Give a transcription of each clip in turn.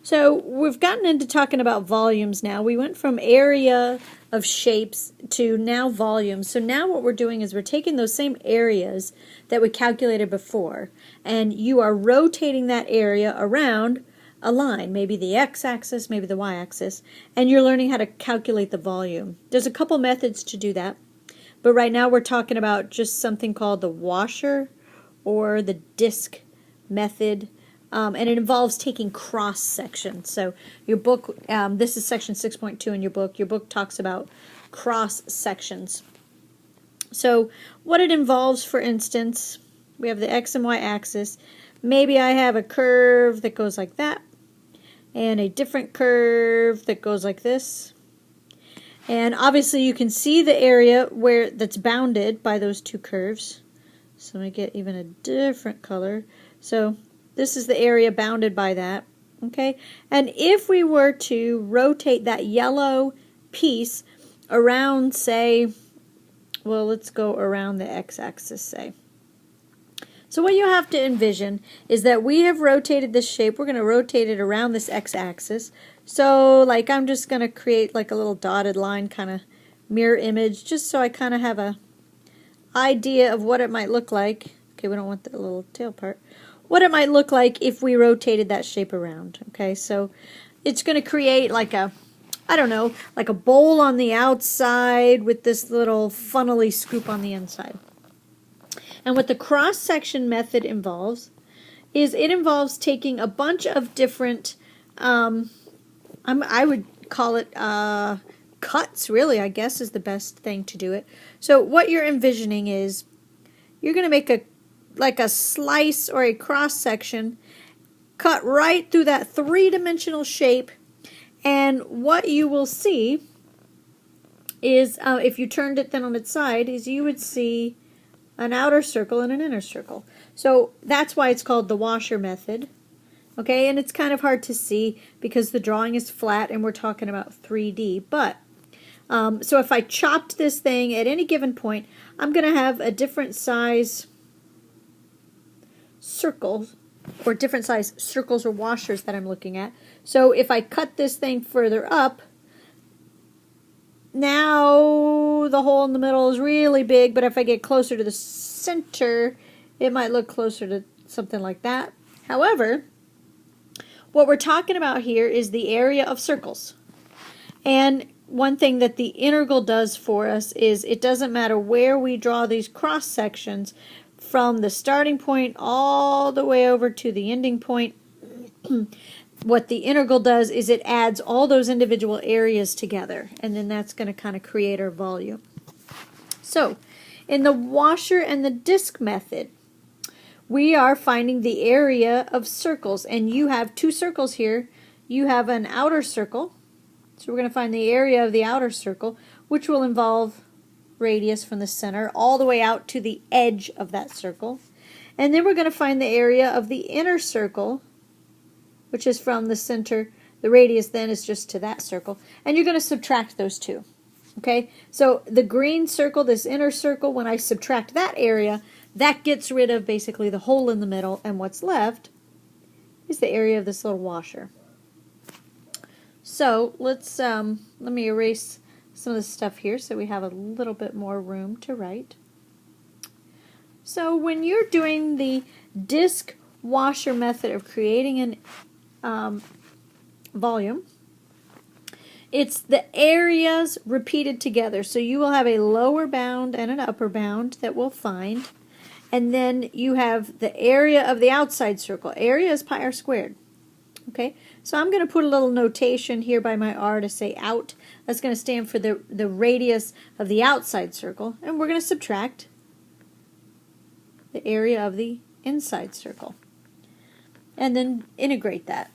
So we've gotten into talking about volumes now. We went from area of shapes to now volumes. So now what we're doing is we're taking those same areas that we calculated before, and you are rotating that area around a line, maybe the x-axis, maybe the y-axis, and you're learning how to calculate the volume. There's a couple methods to do that, but right now we're talking about just something called the washer or the disc method. And it involves taking cross sections. So your book, this is section 6.2 in your book. Your book talks about cross sections. So what it involves, for instance, we have the x and y axis. Maybe I have a curve that goes like that, and a different curve that goes like this. And obviously you can see the area where that's bounded by those two curves. So let me get even a different color. So this is the area bounded by that, okay? And if we were to rotate that yellow piece around, say, well, let's go around the x-axis, say. So what you have to envision is that we have rotated this shape. We're going to rotate it around this x-axis. So, like, I'm just going to create like a little dotted line kind of mirror image, just so I kind of have a idea of what it might look like. Okay, we don't want the little tail part. What it might look like if we rotated that shape around. Okay, so it's going to create like a, I don't know, like a bowl on the outside with this little funnely scoop on the inside. And what the cross-section method involves is it involves taking a bunch of different, I would call it cuts, really, I guess is the best thing to do it. So what you're envisioning is you're going to make like a slice or a cross section, cut right through that three-dimensional shape, and what you will see is, if you turned it then on its side, is you would see an outer circle and an inner circle. So that's why it's called the washer method. Okay, and it's kind of hard to see because the drawing is flat and we're talking about 3D, but so if I chopped this thing at any given point, I'm going to have a different size circles, or different size circles or washers that I'm looking at. So if I cut this thing further up, now the hole in the middle is really big, but if I get closer to the center, it might look closer to something like that. However, what we're talking about here is the area of circles. And one thing that the integral does for us is it doesn't matter where we draw these cross sections, from the starting point all the way over to the ending point. What the integral does is it adds all those individual areas together, and then that's going to kind of create our volume. So in the washer and the disc method, we are finding the area of circles, and you have two circles here. You have an outer circle, so we're going to find the area of the outer circle, which will involve radius from the center all the way out to the edge of that circle. And then we're going to find the area of the inner circle, which is from the center. The radius then is just to that circle. And you're going to subtract those two. Okay, so the green circle, this inner circle, when I subtract that area, that gets rid of basically the hole in the middle, and what's left is the area of this little washer. So let's let me erase some of the stuff here so we have a little bit more room to write. So when you're doing the disc washer method of creating an volume, it's the areas repeated together. So you will have a lower bound and an upper bound that we'll find. And then you have the area of the outside circle. Area is pi r squared. Okay, so I'm going to put a little notation here by my R to say out. That's going to stand for the radius of the outside circle. And we're going to subtract the area of the inside circle. And then integrate that.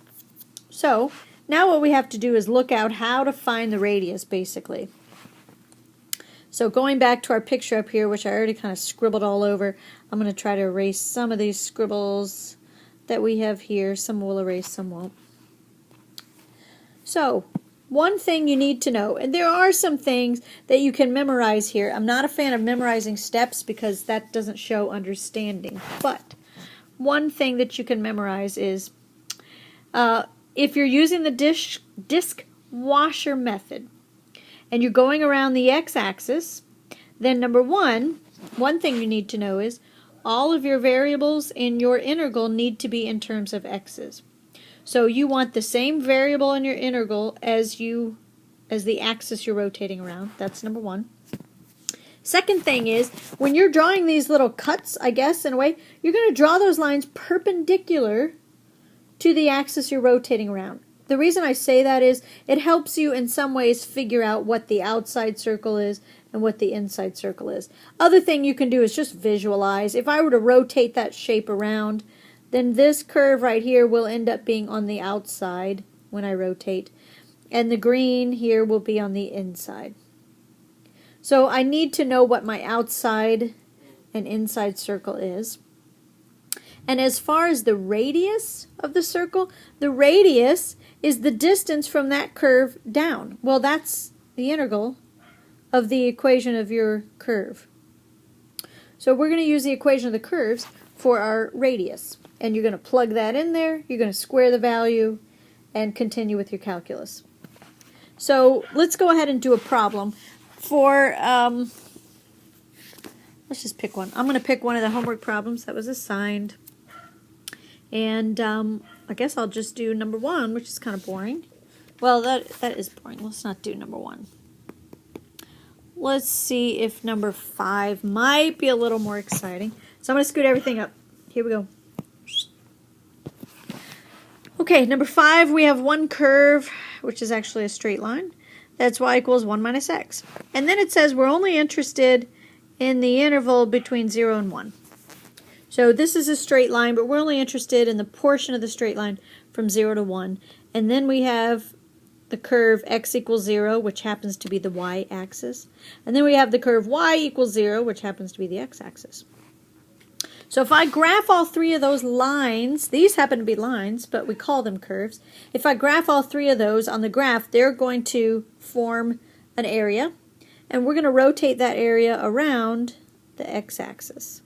So now what we have to do is look out how to find the radius, basically. So going back to our picture up here, which I already kind of scribbled all over, I'm going to try to erase some of these scribbles that we have here. Some will erase, some won't. So one thing you need to know, and there are some things that you can memorize here. I'm not a fan of memorizing steps because that doesn't show understanding. But one thing that you can memorize is if you're using the disc washer method and you're going around the x-axis, then number one thing you need to know is all of your variables in your integral need to be in terms of x's. So you want the same variable in your integral as the axis you're rotating around. That's number one. Second thing is, when you're drawing these little cuts, I guess, in a way, you're going to draw those lines perpendicular to the axis you're rotating around. The reason I say that is it helps you in some ways figure out what the outside circle is and what the inside circle is. Other thing you can do is just visualize. If I were to rotate that shape around, then this curve right here will end up being on the outside when I rotate, and the green here will be on the inside. So I need to know what my outside and inside circle is. And as far as the radius of the circle, the radius is the distance from that curve down. Well, that's the integral of the equation of your curve. So we're going to use the equation of the curves for our radius. And you're going to plug that in there, you're going to square the value, and continue with your calculus. So let's go ahead and do a problem. For, let's just pick one. I'm going to pick one of the homework problems that was assigned. And I guess I'll just do number one, which is kind of boring. Well, that is boring. Let's not do number one. Let's see if number 5 might be a little more exciting. So I'm going to scoot everything up. Here we go. Okay, number 5, we have one curve, which is actually a straight line. That's y equals 1 minus x. And then it says we're only interested in the interval between 0 and 1. So this is a straight line, but we're only interested in the portion of the straight line from 0 to 1. And then we have the curve x equals 0, which happens to be the y-axis. And then we have the curve y equals 0, which happens to be the x-axis. So if I graph all 3 of those lines, these happen to be lines, but we call them curves. If I graph all 3 of those on the graph, they're going to form an area. And we're going to rotate that area around the x-axis.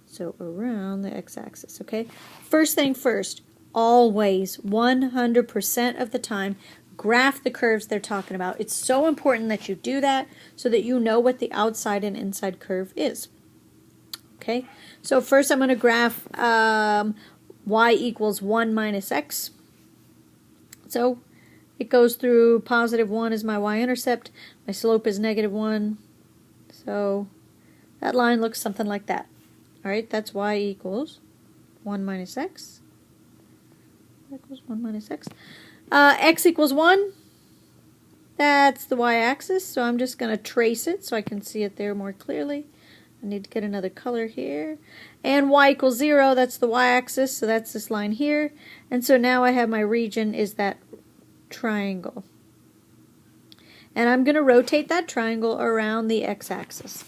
So around the x-axis, okay? First thing first, always, 100% of the time, graph the curves they're talking about. It's so important that you do that so that you know what the outside and inside curve is. Okay, so first I'm going to graph y equals 1 minus x. So it goes through positive 1 is my y-intercept. My slope is negative 1. So that line looks something like that. All right, that's y equals 1 minus x. Equals 1 minus x. X equals 1. That's the y-axis, so I'm just going to trace it so I can see it there more clearly. I need to get another color here. And y equals 0, that's the y-axis, so that's this line here. And so now I have my region is that triangle. And I'm going to rotate that triangle around the x-axis.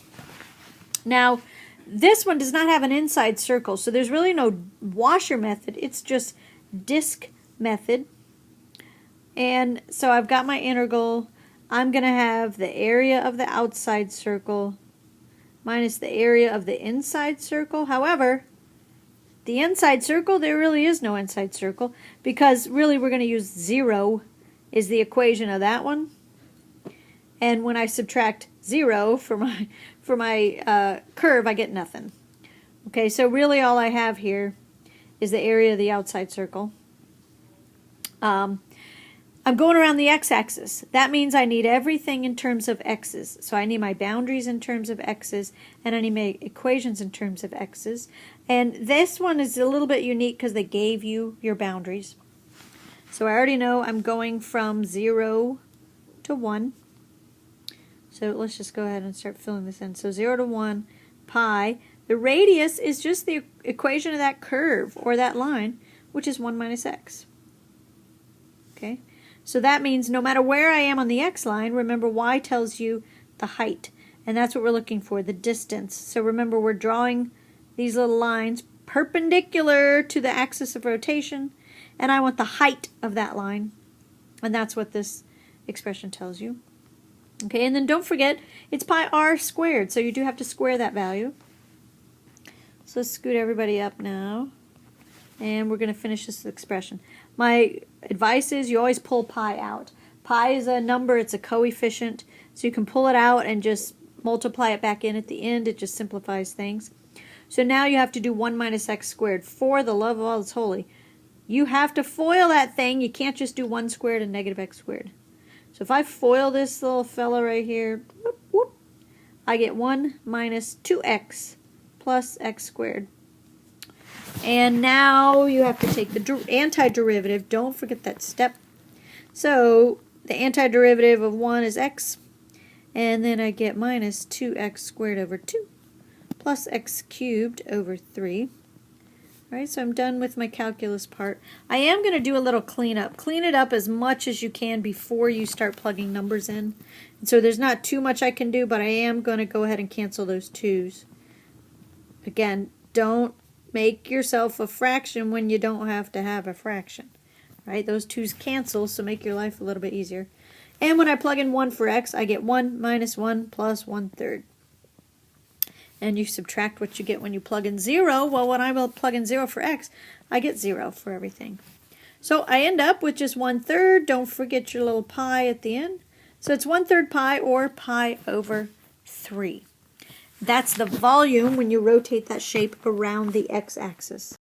Now, this one does not have an inside circle, so there's really no washer method. It's just disc method. And so I've got my integral. I'm going to have the area of the outside circle minus the area of the inside circle. However, the inside circle, there really is no inside circle because really we're going to use 0 is the equation of that one. And when I subtract 0 for my curve, I get nothing. Okay, so really all I have here is the area of the outside circle. I'm going around the x-axis. That means I need everything in terms of x's. So I need my boundaries in terms of x's, and I need my equations in terms of x's. And this one is a little bit unique because they gave you your boundaries. So I already know I'm going from 0 to 1. So let's just go ahead and start filling this in. So 0 to 1, pi. The radius is just the equation of that curve or that line, which is 1 minus x. Okay? So that means no matter where I am on the x-line, remember y tells you the height. And that's what we're looking for, the distance. So remember we're drawing these little lines perpendicular to the axis of rotation. And I want the height of that line. And that's what this expression tells you. Okay, and then don't forget, it's pi r squared. So you do have to square that value. So let's scoot everybody up now. And we're going to finish this expression. My advice is you always pull pi out. Pi is a number, it's a coefficient, so you can pull it out and just multiply it back in at the end. It just simplifies things. So now you have to do 1 minus x squared. For the love of all that's holy, you have to FOIL that thing. You can't just do 1 squared and negative x squared. So if I FOIL this little fella right here, whoop, whoop, I get 1 minus 2x plus x squared. And now you have to take the antiderivative. Don't forget that step. So the antiderivative of 1 is x. And then I get minus 2x squared over 2 plus x cubed over 3. All right, so I'm done with my calculus part. I am going to do a little cleanup. Clean it up as much as you can before you start plugging numbers in. And so there's not too much I can do, but I am going to go ahead and cancel those 2's. Again, don't make yourself a fraction when you don't have to have a fraction. Right? Those 2's cancel, so make your life a little bit easier. And when I plug in 1 for x, I get 1 minus 1 plus 1/3. And you subtract what you get when you plug in 0. Well, when I will plug in 0 for x, I get 0 for everything. So I end up with just 1/3. Don't forget your little pi at the end. So it's 1/3 pi, or pi over 3. That's the volume when you rotate that shape around the x-axis.